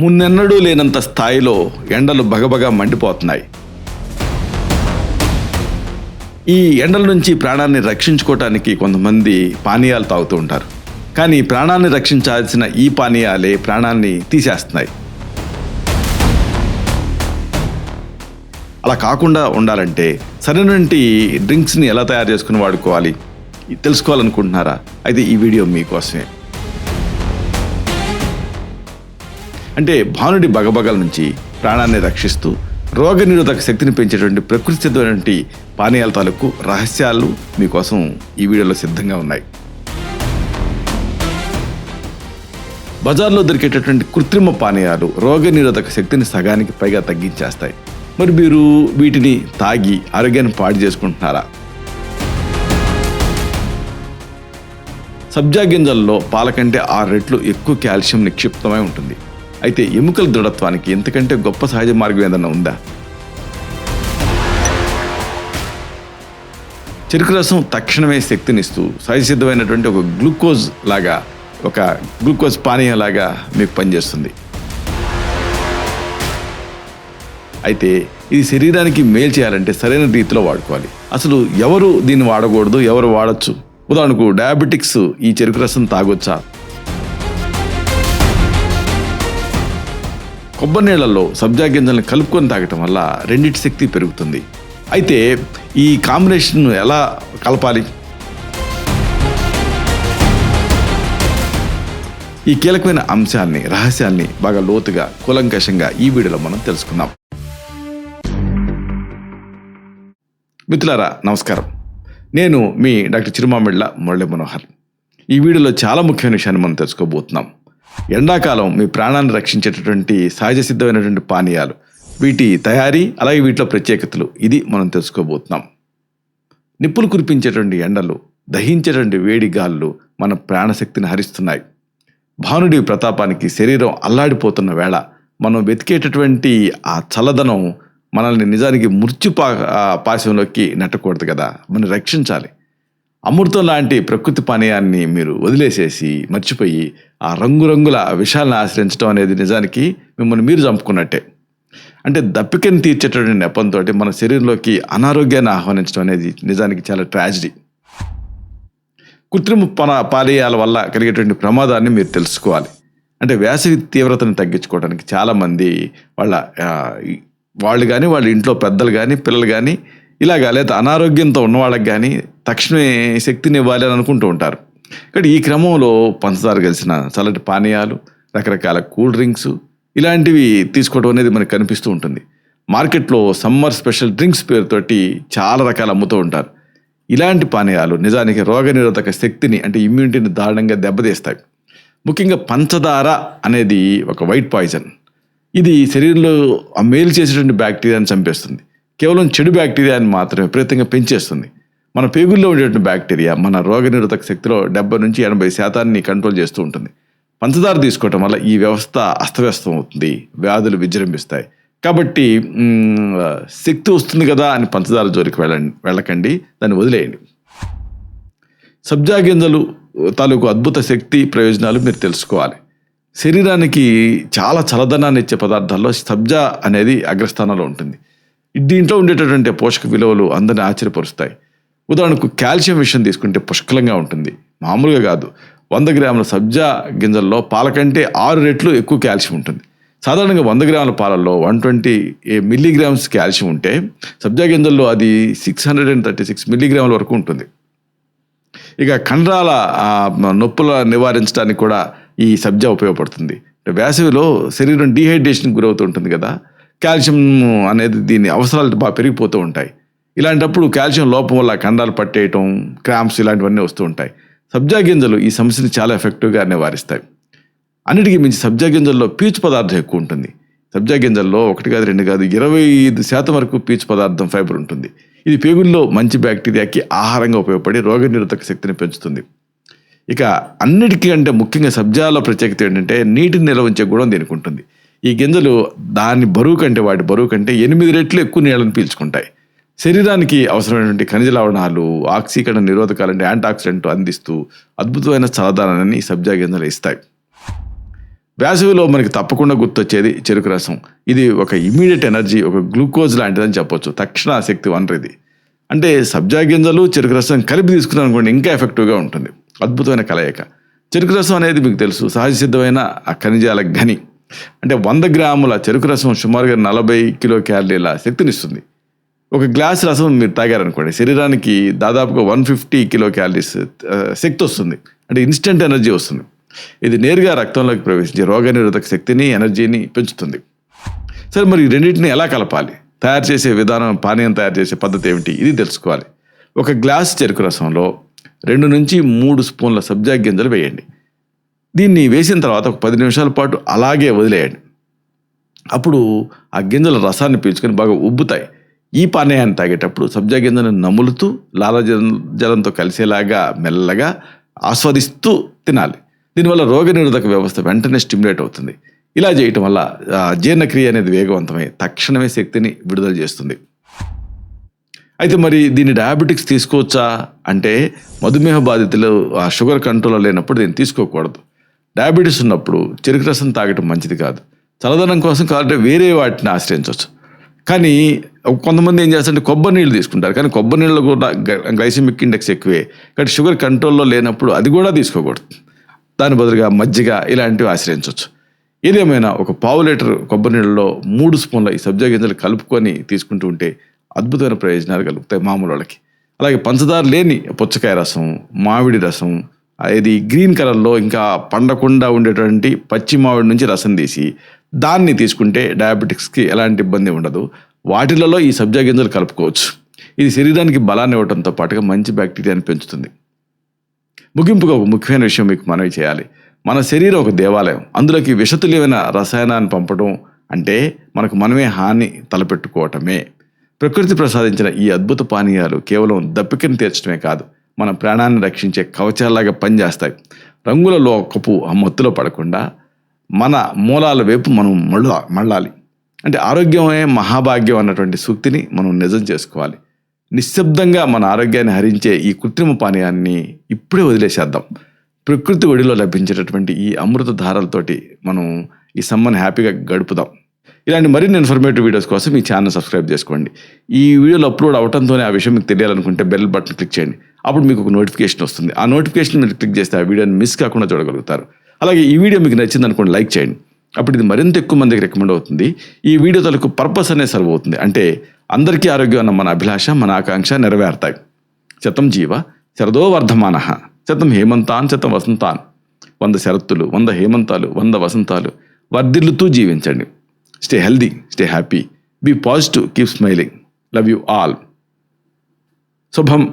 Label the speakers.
Speaker 1: మున్నెన్నడూ లేనంత స్థాయిలో ఎండలు బగబగా మండిపోతున్నాయి. ఈ ఎండల నుంచి ప్రాణాన్ని రక్షించుకోవటానికి కొంతమంది పానీయాలు తాగుతూ ఉంటారు. కానీ ప్రాణాన్ని రక్షించాల్సిన ఈ పానీయాలే ప్రాణాన్ని తీసేస్తున్నాయి. అలా కాకుండా ఉండాలంటే సరైనటువంటి డ్రింక్స్ని ఎలా తయారు చేసుకుని వాడుకోవాలి తెలుసుకోవాలనుకుంటున్నారా? అయితే ఈ వీడియో మీకోసమే. అంటే భానుడి బగబగల నుంచి ప్రాణాన్ని రక్షిస్తూ రోగనిరోధక శక్తిని పెంచేటువంటి ప్రకృతి సిద్ధమైనటువంటి పానీయాల తాలూకు రహస్యాలు మీకోసం ఈ వీడియోలో సిద్ధంగా ఉన్నాయి. బజార్లో దొరికేటటువంటి కృత్రిమ పానీయాలు రోగనిరోధక శక్తిని సగానికి పైగా తగ్గించేస్తాయి. మరి మీరు వీటిని తాగి ఆరోగ్యాన్ని పాడు చేసుకుంటున్నారా? సబ్జా గింజల్లో పాల కంటే 6 రెట్లు ఎక్కువ కాల్షియం నిక్షిప్తమై ఉంటుంది. అయితే ఎముకల దృఢత్వానికి ఇంతకంటే గొప్ప సహజ మార్గం ఏదన్నా ఉందా? చెరుకు రసం తక్షణమే శక్తినిస్తూ సహజ సిద్ధమైనటువంటి ఒక గ్లూకోజ్ పానీయం లాగా మీకు పనిచేస్తుంది. అయితే ఇది శరీరానికి మేలు చేయాలంటే సరైన రీతిలో వాడుకోవాలి. అసలు ఎవరు దీన్ని వాడకూడదు, ఎవరు వాడచ్చు? ఉదాహరణకు డయాబెటిక్స్ ఈ చెరుకు రసం తాగొచ్చా? కొబ్బరి నీళ్లలో సబ్జా గింజలను కలుపుకొని తాగటం వల్ల రెండింటి శక్తి పెరుగుతుంది. అయితే ఈ కాంబినేషన్ ఎలా కలపాలి? ఈ కీలకమైన అంశాన్ని, రహస్యాన్ని బాగా లోతుగా, కూలంకషంగా ఈ వీడియోలో మనం తెలుసుకుందాం. మిత్రులారా, నమస్కారం. నేను మీ డాక్టర్ చిరుమామిళ్ళ మురళీ మనోహర్. ఈ వీడియోలో చాలా ముఖ్యమైన విషయాన్ని మనం తెలుసుకోబోతున్నాం. ఎండాకాలం మీ ప్రాణాన్ని రక్షించేటటువంటి సహజ సిద్ధమైనటువంటి పానీయాలు, వీటి తయారీ, అలాగే వీటిలో ప్రత్యేకతలు, ఇది మనం తెలుసుకోబోతున్నాం. నిప్పులు కురిపించేటువంటి ఎండలు, దహించేటువంటి వేడి గాలులు మన ప్రాణశక్తిని హరిస్తున్నాయి. భానుడి ప్రతాపానికి శరీరం అల్లాడిపోతున్న వేళ మనం వెతికేటటువంటి ఆ చల్లదనం మనల్ని నిజానికి పాశంలోకి నెట్టకూడదు కదా, మనం రక్షించాలి. అమృతం లాంటి ప్రకృతి పానీయాన్ని మీరు వదిలేసేసి మర్చిపోయి ఆ రంగురంగుల విషయాలను ఆశ్రయించడం అనేది నిజానికి మిమ్మల్ని మీరు చంపుకున్నట్టే. అంటే దప్పికని తీర్చేటటువంటి నెపంతో మన శరీరంలోకి అనారోగ్యాన్ని ఆహ్వానించడం అనేది నిజానికి చాలా ట్రాజడీ. కృత్రిమ పానీయాల వల్ల కలిగేటువంటి ప్రమాదాన్ని మీరు తెలుసుకోవాలి. అంటే వేసవి తీవ్రతను తగ్గించుకోవడానికి చాలామంది వాళ్ళు కానీ, వాళ్ళ ఇంట్లో పెద్దలు కానీ, పిల్లలు కానీ ఇలాగా, లేదా అనారోగ్యంతో ఉన్నవాళ్ళకి కానీ తక్షణమే శక్తిని ఇవ్వాలి అని అనుకుంటూ ఉంటారు. కానీ ఈ క్రమంలో పంచదార కలిసిన చల్లటి పానీయాలు, రకరకాల కూల్ డ్రింక్స్ ఇలాంటివి తీసుకోవడం అనేది మనకు కనిపిస్తూ ఉంటుంది. మార్కెట్లో సమ్మర్ స్పెషల్ డ్రింక్స్ పేరుతోటి చాలా రకాలు అమ్ముతూ ఉంటారు. ఇలాంటి పానీయాలు నిజానికి రోగనిరోధక శక్తిని, అంటే ఇమ్యూనిటీని దారుణంగా దెబ్బతీస్తాయి. ముఖ్యంగా పంచదార అనేది ఒక వైట్ పాయిజన్. ఇది శరీరంలో మేలు చేసేటువంటి బ్యాక్టీరియాని చంపేస్తుంది. కేవలం చెడు బ్యాక్టీరియాని మాత్రమే విపరీతంగా పెంచేస్తుంది. మన పేగుల్లో ఉండేటువంటి బ్యాక్టీరియా మన రోగనిరోధక శక్తిలో 70 నుంచి 80% కంట్రోల్ చేస్తూ ఉంటుంది. పంచదార తీసుకోవటం వల్ల ఈ వ్యవస్థ అస్తవ్యస్తం అవుతుంది, వ్యాధులు విజృంభిస్తాయి. కాబట్టి శక్తి వస్తుంది కదా అని పంచదార జోలికి వెళ్ళకండి, దాన్ని వదిలేయండి. సబ్జా గింజలు తాలూకు అద్భుత శక్తి ప్రయోజనాలు మీరు తెలుసుకోవాలి. శరీరానికి చాలా చల్లదనాన్ని ఇచ్చే పదార్థాల్లో సబ్జా అనేది అగ్రస్థానంలో ఉంటుంది. దీంట్లో ఉండేటటువంటి పోషక విలువలు అందరిని ఆశ్చర్యపరుస్తాయి. ఉదాహరణకు కాల్షియం విషయం తీసుకుంటే పుష్కలంగా ఉంటుంది. మామూలుగా కాదు, 100 గ్రాముల సబ్జా గింజల్లో పాల కంటే 6 రెట్లు ఎక్కువ కాల్షియం ఉంటుంది. సాధారణంగా 100 గ్రాముల పాలల్లో 120 మిల్లీగ్రామ్స్ కాల్షియం ఉంటే సబ్జా గింజల్లో అది 636 మిల్లీగ్రాముల వరకు ఉంటుంది. ఇక కండరాల నొప్పుల నివారించడానికి కూడా ఈ సబ్జా ఉపయోగపడుతుంది. వేసవిలో శరీరం డీహైడ్రేషన్కి గురవుతూ ఉంటుంది కదా, కాల్షియం అనేది దీని అవసరాలు బాగా పెరిగిపోతూ ఉంటాయి. ఇలాంటప్పుడు కాల్షియం లోపం వల్ల కండరాలు పట్టేయటం, క్రాంప్స్ ఇలాంటివన్నీ వస్తూ ఉంటాయి. సబ్జా గింజలు ఈ సమస్యని చాలా ఎఫెక్టివ్గా నివారిస్తాయి. అన్నిటికీ మించి సబ్జా గింజల్లో పీచు పదార్థం ఎక్కువ ఉంటుంది. సబ్జా గింజల్లో 1 కాదు 2 కాదు 25% వరకు పీచు పదార్థం, ఫైబర్ ఉంటుంది. ఇది పేగుల్లో మంచి బ్యాక్టీరియాకి ఆహారంగా ఉపయోగపడి రోగనిరోధక శక్తిని పెంచుతుంది. ఇక అన్నిటికంటే ముఖ్యంగా సబ్జాలో ప్రత్యేకత ఏంటంటే నీటిని నిల్వ ఉంచే గుణం దీనికి ఉంటుంది. ఈ గింజలు వాటి బరువు కంటే 8 రెట్లు ఎక్కువ నీళ్ళని పీల్చుకుంటాయి. శరీరానికి అవసరమైనటువంటి ఖనిజ లవణాలు, ఆక్సీకరణ నిరోధకాలు అంటే యాంటీ ఆక్సిడెంట్ అందిస్తూ అద్భుతమైన చల్లదనాన్ని సబ్జా గింజలు ఇస్తాయి. వేసవిలో మనకి తప్పకుండా గుర్తొచ్చేది చెరుకు రసం. ఇది ఒక ఇమీడియట్ ఎనర్జీ, ఒక గ్లూకోజ్ లాంటిదని చెప్పొచ్చు. తక్షణ శక్తి వనరు ఇది. అంటే సబ్జా గింజలు చెరుకు రసం కలిపి తీసుకున్నాం అనుకోండి, ఇంకా ఎఫెక్టివ్గా ఉంటుంది. అద్భుతమైన కలయిక. చెరుకు రసం అనేది మీకు తెలుసు సహజ సిద్ధమైన ఆ ఖనిజాల గని. అంటే 100 గ్రాముల చెరుకు రసం సుమారుగా 40 కిలో క్యాలరీల శక్తినిస్తుంది. ఒక గ్లాస్ రసం మీరు తాగారనుకోండి, శరీరానికి దాదాపుగా 150 కిలో క్యాలరీస్ శక్తి వస్తుంది. అంటే ఇన్స్టెంట్ ఎనర్జీ వస్తుంది. ఇది నేరుగా రక్తంలోకి ప్రవేశించి రోగనిరోధక శక్తిని, ఎనర్జీని పెంచుతుంది. సరే, మరి ఈ రెండింటిని ఎలా కలపాలి? తయారు చేసే విధానం, పానీయం తయారు చేసే పద్ధతి ఏమిటి, ఇది తెలుసుకోవాలి. ఒక గ్లాస్ చెరుకు రసంలో 2 నుంచి 3 స్పూన్ల సబ్జా గింజలు వేయండి. దీన్ని వేసిన తర్వాత ఒక 10 నిమిషాల పాటు అలాగే వదిలేయండి. అప్పుడు ఆ గింజల రసాన్ని పీల్చుకొని బాగా ఉబ్బుతాయి. ఈ పానీయాన్ని తాగేటప్పుడు సబ్జా గింజలను నములుతూ లాలాజలంతో కలిసేలాగా మెల్లగా ఆస్వాదిస్తూ తినాలి. దీనివల్ల రోగనిరోధక వ్యవస్థ వెంటనే స్టిమ్యులేట్ అవుతుంది. ఇలా చేయటం వల్ల జీర్ణక్రియ అనేది వేగవంతమై తక్షణమే శక్తిని విడుదల చేస్తుంది. అయితే మరి దీన్ని డయాబెటిక్స్ తీసుకోవచ్చా అంటే, మధుమేహ బాధితులు ఆ షుగర్ కంట్రోల్లో లేనప్పుడు దీన్ని తీసుకోకూడదు. డయాబెటీస్ ఉన్నప్పుడు చెరుకు రసం తాగటం మంచిది కాదు. చల్లదనం కోసం కావాలంటే వేరే వాటిని ఆశ్రయించవచ్చు. కానీ కొంతమంది ఏం చేస్తారంటే కొబ్బరి నీళ్ళు తీసుకుంటారు. కానీ కొబ్బరి నీళ్ళు కూడా గ్లైసెమిక్ ఇండెక్స్ ఎక్కువే. కాబట్టి షుగర్ కంట్రోల్లో లేనప్పుడు అది కూడా తీసుకోకూడదు. దాని బదులుగా మజ్జిగ ఇలాంటివి ఆశ్రయించవచ్చు. ఏదేమైనా ఒక 1/2 లీటర్ కొబ్బరి నీళ్ళలో 3 స్పూన్ల ఈ సబ్జా గింజలు కలుపుకొని తీసుకుంటూ ఉంటే అద్భుతమైన ప్రయోజనాలు కలుగుతాయి మామూలు వాళ్ళకి. అలాగే పంచదార లేని పుచ్చకాయ రసం, మామిడి రసం, ఇది గ్రీన్ కలర్లో ఇంకా పండకుండా ఉండేటువంటి పచ్చి మామిడి నుంచి రసం తీసి దాన్ని తీసుకుంటే డయాబెటిక్స్కి ఎలాంటి ఇబ్బంది ఉండదు. వాటిలలో ఈ సబ్జా గింజలు కలుపుకోవచ్చు. ఇది శరీరానికి బలాన్ని ఇవ్వడంతో పాటుగా మంచి బ్యాక్టీరియాని పెంచుతుంది. ముగింపుగా ఒక ముఖ్యమైన విషయం మీకు మనవి చేయాలి. మన శరీరం ఒక దేవాలయం. అందులోకి విషతుల్యమైన రసాయనాన్ని పంపడం అంటే మనకు మనమే హాని తలపెట్టుకోవటమే. ప్రకృతి ప్రసాదించిన ఈ అద్భుత పానీయాలు కేవలం దప్పికని తీర్చడమే కాదు, మన ప్రాణాన్ని రక్షించే కవచాలాగా పనిచేస్తాయి. రంగుల లోకపు ఆ మత్తులో పడకుండా మన మూలాల వైపు మనం మళ్ళాలి. అంటే ఆరోగ్యమే మహాభాగ్యం అన్నటువంటి సూక్తిని మనం నిజం చేసుకోవాలి. నిశ్శబ్దంగా మన ఆరోగ్యాన్ని హరించే ఈ కృత్రిమ పానీయాన్ని ఇప్పుడే వదిలేసేద్దాం. ప్రకృతి ఒడిలో లభించేటటువంటి ఈ అమృత ధారలతోటి మనం ఈ సమ్మర్ని హ్యాపీగా గడుపుదాం. ఇలాంటి మరిన్ని ఇన్ఫర్మేటివ్ వీడియోస్ కోసం ఈ ఛానల్ సబ్స్క్రైబ్ చేసుకోండి. ఈ వీడియోలు అప్లోడ్ అవడంతోనే ఆ విషయం మీకు తెలియాలనుకుంటే బెల్ బటన్ క్లిక్ చేయండి. అప్పుడు మీకు ఒక నోటిఫికేషన్ వస్తుంది. ఆ నోటిఫికేషన్ మీరు క్లిక్ చేస్తే ఆ వీడియోని మిస్ కాకుండా చూడగలుగుతారు. అలాగే ఈ వీడియో మీకు నచ్చింది అనుకోండి, లైక్ చేయండి. అప్పుడు ఇది మరింత ఎక్కువ మందికి రికమెండ్ అవుతుంది. ఈ వీడియో తలకు పర్పస్ అనేది సర్వ్ అవుతుంది. అంటే అందరికీ ఆరోగ్యం అన్న మన అభిలాష, మన ఆకాంక్ష నెరవేరుతాయి. శతం జీవ శరదో వర్ధమానః, శతం హేమంతాన్ శతం వసంతాన్. 100 శరత్తులు, 100 హేమంతాలు, 100 వసంతాలు వర్ధిల్లుతూ జీవించండి. Stay healthy, stay happy, be positive, keep smiling. Love you all. శుభం.